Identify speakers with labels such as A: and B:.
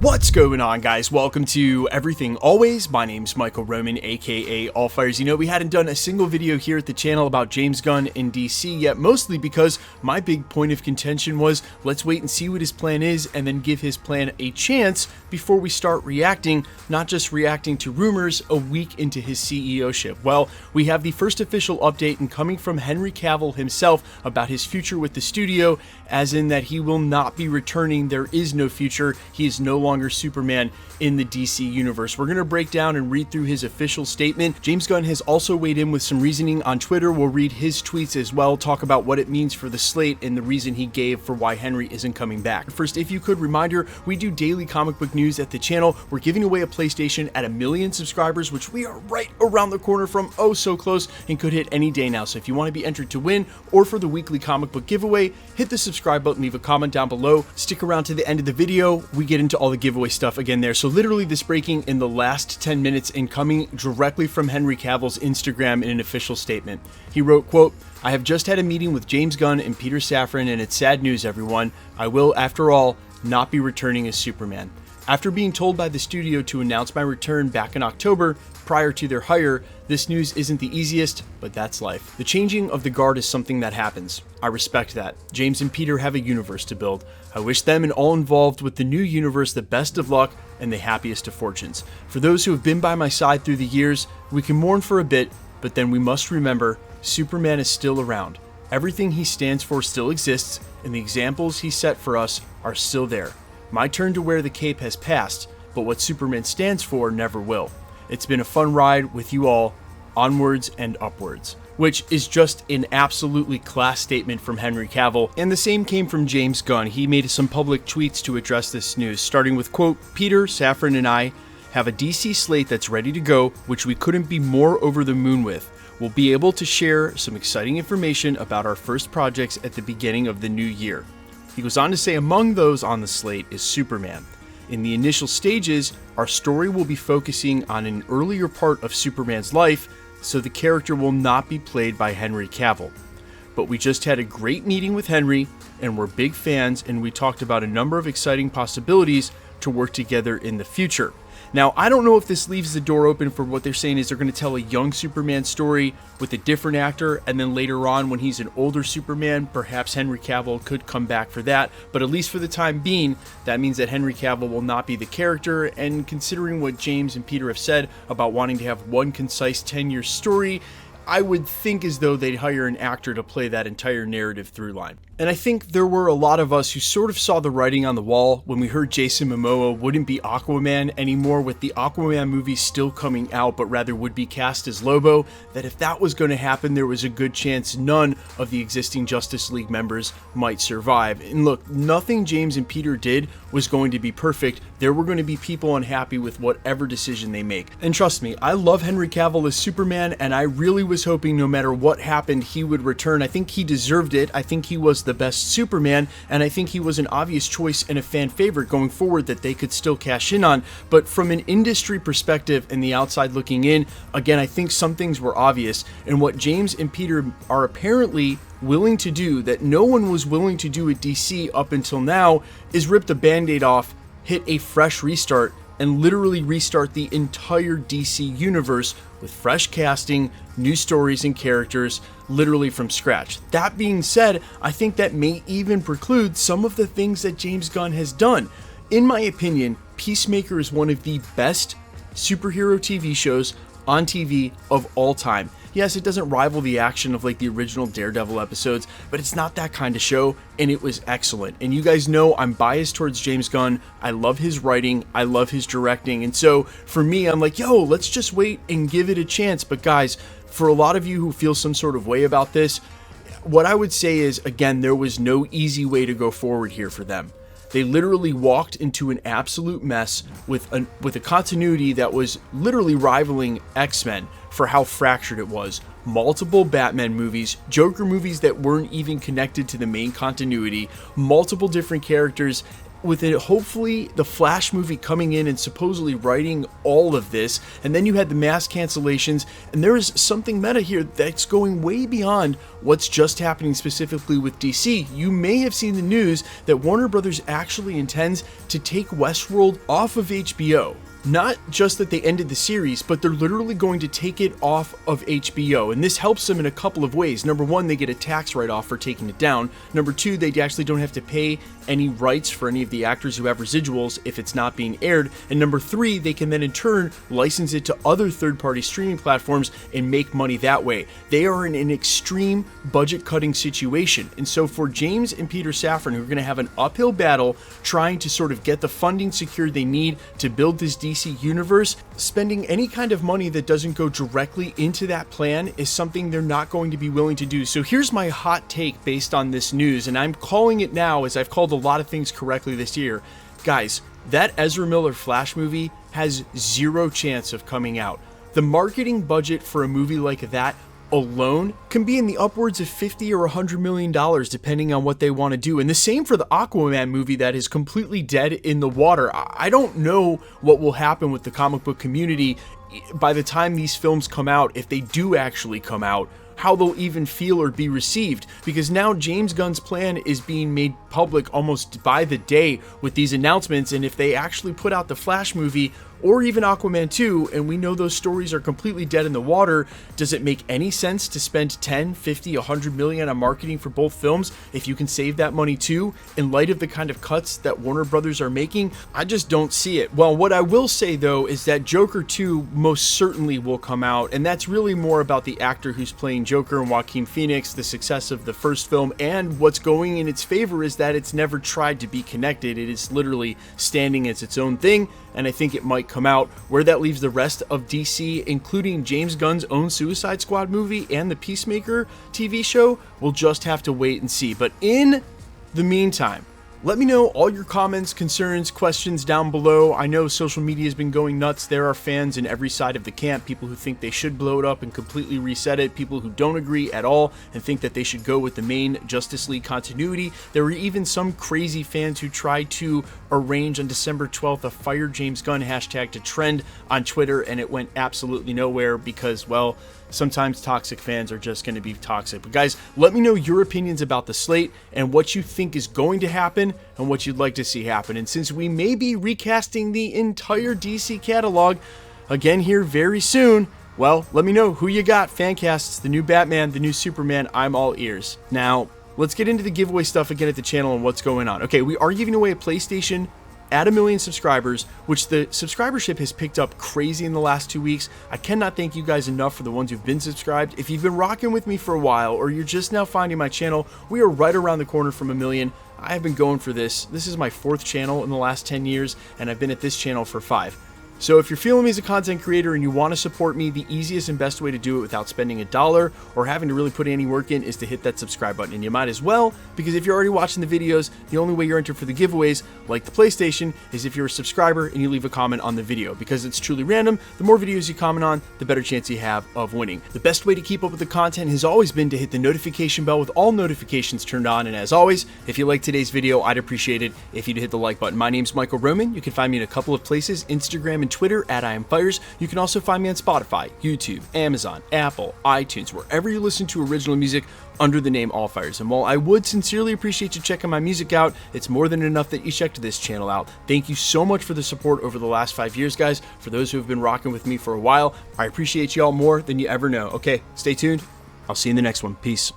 A: What's going on, guys? Welcome to Everything Always. My name's Michael Roman, aka Allfires. You know, we hadn't done a single video here at the channel about James Gunn in DC yet, mostly because my big point of contention was let's wait and see what his plan is and then give his plan a chance before we start reacting, not just reacting to rumors a week into his CEO-ship. Well, we have the first official update and coming from Henry Cavill himself about his future with the studio, as in that he will not be returning. There is no future. He is no longer Superman in the DC universe. We're going to break down and read through his official statement. James Gunn has also weighed in with some reasoning on Twitter. We'll read his tweets as well, talk about what it means for the slate and the reason he gave for why Henry isn't coming back. First, if you could, reminder, we do daily comic book news at the channel. We're giving away a PlayStation at 1 million subscribers, which we are right around the corner from, oh so close, and could hit any day now. So if you want to be entered to win or for the weekly comic book giveaway, hit the subscribe button, leave a comment down below, stick around to the end of the video. We get into all the giveaway stuff again there. So literally this breaking in the last 10 minutes and coming directly from Henry Cavill's Instagram in an official statement. He wrote, quote, "I have just had a meeting with James Gunn and Peter Safran, and it's sad news, everyone. I will, after all, not be returning as Superman. After being told by the studio to announce my return back in October, prior to their hire, this news isn't the easiest, but that's life. The changing of the guard is something that happens. I respect that. James and Peter have a universe to build. I wish them and all involved with the new universe the best of luck and the happiest of fortunes. For those who have been by my side through the years, we can mourn for a bit, but then we must remember Superman is still around. Everything he stands for still exists, and the examples he set for us are still there. My turn to wear the cape has passed, but what Superman stands for never will. It's been a fun ride with you all, onwards and upwards." Which is just an absolutely class statement from Henry Cavill. And the same came from James Gunn. He made some public tweets to address this news, starting with, quote, "Peter, Safran, and I have a DC slate that's ready to go, which we couldn't be more over the moon with. We'll be able to share some exciting information about our first projects at the beginning of the new year." He goes on to say among those on the slate is Superman. In the initial stages, our story will be focusing on an earlier part of Superman's life, so the character will not be played by Henry Cavill. But we just had a great meeting with Henry, and we're big fans, and we talked about a number of exciting possibilities to work together in the future. Now, I don't know if this leaves the door open for what they're saying is they're going to tell a young Superman story with a different actor, and then later on when he's an older Superman, perhaps Henry Cavill could come back for that. But at least for the time being, that means that Henry Cavill will not be the character, and considering what James and Peter have said about wanting to have one concise 10-year story, I would think as though they'd hire an actor to play that entire narrative through line. And I think there were a lot of us who sort of saw the writing on the wall when we heard Jason Momoa wouldn't be Aquaman anymore, with the Aquaman movie still coming out, but rather would be cast as Lobo, that if that was going to happen, there was a good chance none of the existing Justice League members might survive. And look, nothing James and Peter did was going to be perfect. There were going to be people unhappy with whatever decision they make. And trust me, I love Henry Cavill as Superman, and I really was hoping no matter what happened, he would return. I think he deserved it. I think he was the best Superman, and I think he was an obvious choice and a fan favorite going forward that they could still cash in on. But from an industry perspective and the outside looking in, again, I think some things were obvious, and what James and Peter are apparently willing to do that no one was willing to do at DC up until now is rip the band-aid off, hit a fresh restart, and literally restart the entire DC universe with fresh casting, new stories and characters, literally from scratch. That being said, I think that may even preclude some of the things that James Gunn has done. In my opinion, Peacemaker is one of the best superhero TV shows on TV of all time. Yes, it doesn't rival the action of like the original Daredevil episodes, but it's not that kind of show, and it was excellent. And you guys know I'm biased towards James Gunn. I love his writing, I love his directing, and so for me, I'm like, yo, let's just wait and give it a chance. But guys, for a lot of you who feel some sort of way about this, what I would say is, again, there was no easy way to go forward here for them. They literally walked into an absolute mess with a continuity that was literally rivaling X-Men for how fractured it was. Multiple Batman movies, Joker movies that weren't even connected to the main continuity, multiple different characters, with it, hopefully the Flash movie coming in and supposedly writing all of this, and then you had the mass cancellations, and there is something meta here that's going way beyond what's just happening specifically with DC. You may have seen the news that Warner Brothers actually intends to take Westworld off of HBO. Not just that they ended the series, but they're literally going to take it off of HBO, and this helps them in a couple of ways. Number one, they get a tax write-off for taking it down. Number two, they actually don't have to pay any rights for any of the actors who have residuals if it's not being aired. And number three, they can then in turn license it to other third-party streaming platforms and make money that way. They are in an extreme budget-cutting situation, and so for James and Peter Safran, who are going to have an uphill battle trying to sort of get the funding secured they need to build this DC universe, spending any kind of money that doesn't go directly into that plan is something they're not going to be willing to do. So here's my hot take based on this news, and I'm calling it now as I've called a lot of things correctly this year. Guys, that Ezra Miller Flash movie has zero chance of coming out. The marketing budget for a movie like that alone can be in the upwards of $50 or $100 million depending on what they want to do. And the same for the Aquaman movie that is completely dead in the water. I don't know what will happen with the comic book community by the time these films come out, if they do actually come out, how they'll even feel or be received, because now James Gunn's plan is being made public almost by the day with these announcements. And if they actually put out the Flash movie or even Aquaman 2, and we know those stories are completely dead in the water, does it make any sense to spend 10, 50, 100 million on marketing for both films if you can save that money too, in light of the kind of cuts that Warner Brothers are making? I just don't see it. Well, what I will say though is that Joker 2 most certainly will come out, and that's really more about the actor who's playing Joker and Joaquin Phoenix, the success of the first film, and what's going in its favor is that it's never tried to be connected. It is literally standing as its own thing, and I think it might come out. Where that leaves the rest of DC, including James Gunn's own Suicide Squad movie and the Peacemaker TV show, we'll just have to wait and see. But in the meantime, let me know all your comments, concerns, questions down below. I know social media has been going nuts. There are fans in every side of the camp, people who think they should blow it up and completely reset it, people who don't agree at all and think that they should go with the main Justice League continuity. There were even some crazy fans who tried to arrange on December 12th a Fire James Gunn hashtag to trend on Twitter, and it went absolutely nowhere because, well, sometimes toxic fans are just going to be toxic. But guys, let me know your opinions about the slate and what you think is going to happen and what you'd like to see happen. And since we may be recasting the entire DC catalog again here very soon, well, let me know who you got. Fan casts, the new Batman, the new Superman, I'm all ears. Now, let's get into the giveaway stuff again at the channel and what's going on. Okay, we are giving away a PlayStation at 1 million subscribers, which the subscribership has picked up crazy in the last 2 weeks. I cannot thank you guys enough for the ones who've been subscribed. If you've been rocking with me for a while, or you're just now finding my channel, we are right around the corner from 1 million. I have been going for this. This is my 4th channel in the last 10 years, and I've been at this channel for 5. So if you're feeling me as a content creator and you want to support me, the easiest and best way to do it without spending $1 or having to really put any work in is to hit that subscribe button. And you might as well, because if you're already watching the videos, the only way you're entered for the giveaways, like the PlayStation, is if you're a subscriber and you leave a comment on the video. Because it's truly random, the more videos you comment on, the better chance you have of winning. The best way to keep up with the content has always been to hit the notification bell with all notifications turned on. And as always, if you like today's video, I'd appreciate it if you'd hit the like button. My name's Michael Roman. You can find me in a couple of places, Instagram and Twitter at IamFires. You can also find me on Spotify, YouTube, Amazon, Apple, iTunes, wherever you listen to original music under the name Allfires. And while I would sincerely appreciate you checking my music out, it's more than enough that you checked this channel out. Thank you so much for the support over the last 5 years, guys. For those who have been rocking with me for a while, I appreciate y'all more than you ever know. Okay, stay tuned. I'll see you in the next one. Peace.